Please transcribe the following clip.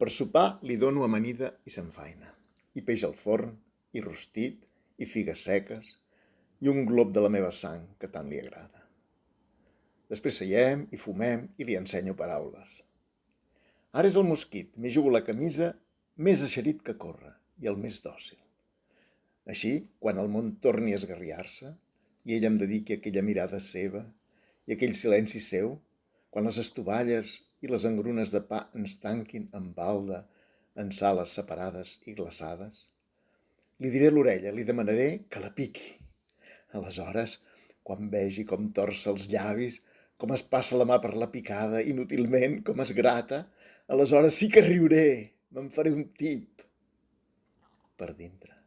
Per sopar li dono amanida i s'enfaina, i peix al forn, i rostit, i figues seques, i un glop de la meva sang que tant li agrada. Després seiem i fumem i li ensenyo paraules. Ara és el mosquit, m'hi jugo la camisa, més eixerit que corre i el més dòcil. Així, quan el món torni a esgarriar-se i ella em dediqui aquella mirada seva i aquell silenci seu, quan les estovalles i les engrunes de pa ens tanquin en balda en sales separades i glaçades, li diré a l'orella, li demanaré que la piqui. Aleshores, quan vegi com torça els llavis, com es passa la mà per la picada inútilment, com es grata, aleshores sí que riuré, me'n faré un tip per dintre.